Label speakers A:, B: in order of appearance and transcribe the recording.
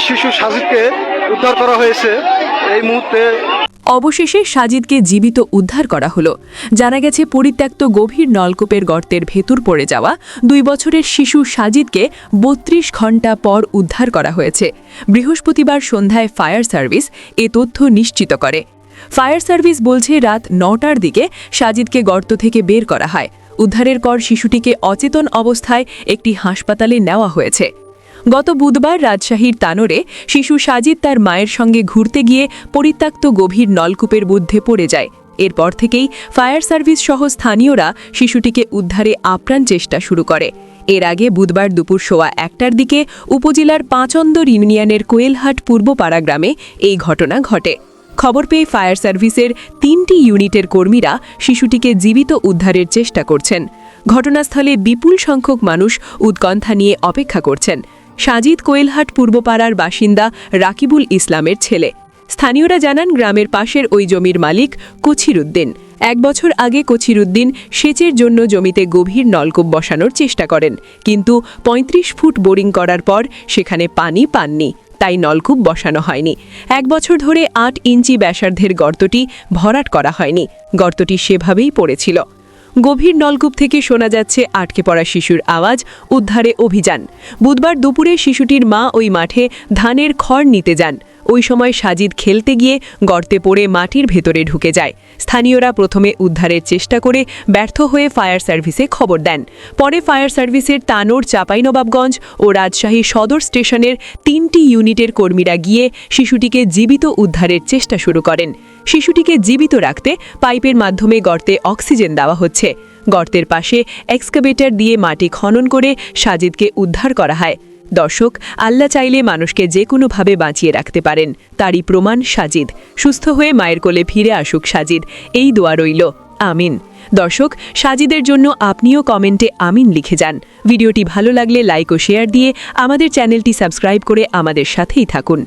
A: শিশু সাজিদকে উদ্ধার করা হয়েছে এই মুহূর্তে।
B: অবশেষে সাজিদকে জীবিত উদ্ধার করা হলো। জানা গেছে পরিত্যক্ত গভীর নলকূপের গর্তের ভেতর পড়ে যাওয়া 2 বছরের শিশু সাজিদকে 32 ঘণ্টা পর উদ্ধার করা হয়েছে। বৃহস্পতিবার সন্ধ্যায় ফায়ার সার্ভিস এ তথ্য নিশ্চিত করে। ফায়ার সার্ভিস বলছে রাত 9টার দিকে সাজিদকে গর্ত থেকে বের করা হয়। উদ্ধারের পর শিশুটিকে অচেতন অবস্থায় একটি হাসপাতালে নেওয়া হয়েছে। গত বুধবার রাজশাহীর তানোরে শিশু সাজিদ তার মায়ের সঙ্গে ঘুরতে গিয়ে পরিত্যক্ত গভীর নলকূপের মধ্যে পড়ে যায়। এরপর থেকেই ফায়ার সার্ভিস সহ স্থানীয়রা শিশুটিকে উদ্ধারে আপ্রাণ চেষ্টা শুরু করে। এর আগে বুধবার দুপুর 1:15টার দিকে উপজেলার পাঁচন্দর ইউনিয়নের কোয়েলহাট পূর্বপাড়া গ্রামে এই ঘটনা ঘটে। খবর পেয়ে ফায়ার সার্ভিসের 3টি ইউনিটের কর্মীরা শিশুটিকে জীবিত উদ্ধারের চেষ্টা করছেন। ঘটনাস্থলে বিপুল সংখ্যক মানুষ উৎকণ্ঠা নিয়ে অপেক্ষা করছেন। সাজিদ কোয়েলহাট পূর্বপাড়ার বাসিন্দা রাকিবুল ইসলামের ছেলে। স্থানীয়রা জানান গ্রামের পাশের ওই জমির মালিক কচিরউদ্দিন। 1 বছর আগে কচিরউদ্দিন সেচের জন্য জমিতে গভীর নলকূপ বসানোর চেষ্টা করেন, কিন্তু 35 ফুট বোরিং করার পর সেখানে পানি পাননি, তাই নলকূপ বসানো হয়নি। 1 বছর ধরে 8 ইঞ্চি ব্যাসার্ধের গর্তটি ভরাট করা হয়নি। গর্তটি সেভাবেই পড়েছিল। গভীর নলকূপ থেকে শোনা যাচ্ছে আটকে পড়া শিশুর আওয়াজ। উদ্ধারে অভিযান। বুধবার দুপুরে শিশুটির মা ওই মাঠে ধানের খড় নিতে যান। ওই সময় সাজিদ খেলতে গিয়ে গর্তে পড়ে মাটির ভেতরে ঢুকে যায়। স্থানীয়রা প্রথমে উদ্ধারের চেষ্টা করে ব্যর্থ হয়ে ফায়ার সার্ভিসে খবর দেন। পরে ফায়ার সার্ভিসের তানোর, চাঁপাইনবাবগঞ্জ ও রাজশাহী সদর স্টেশনের 3টি ইউনিটের কর্মীরা গিয়ে শিশুটিকে জীবিত উদ্ধারের চেষ্টা শুরু করেন। শিশুটিকে জীবিত রাখতে পাইপের মাধ্যমে গর্তে অক্সিজেন দেওয়া হচ্ছে। গর্তের পাশে এক্সকাভেটর দিয়ে মাটি খনন করে সাজিদকে উদ্ধার করা হয়। দর্শক, আল্লাহ চাইলে মানুষকে যে কোনোভাবে বাঁচিয়ে রাখতে পারেন, তারই প্রমাণ সাজিদ। সুস্থ হয়ে মায়ের কোলে ফিরে আসুক সাজিদ, এই দোয়া রইল। আমিন। দর্শক, সাজিদের জন্য আপনিও কমেন্টে আমিন লিখে যান। ভিডিওটি ভালো লাগলে লাইক ও শেয়ার দিয়ে আমাদের চ্যানেলটি সাবস্ক্রাইব করে আমাদের সাথেই থাকুন।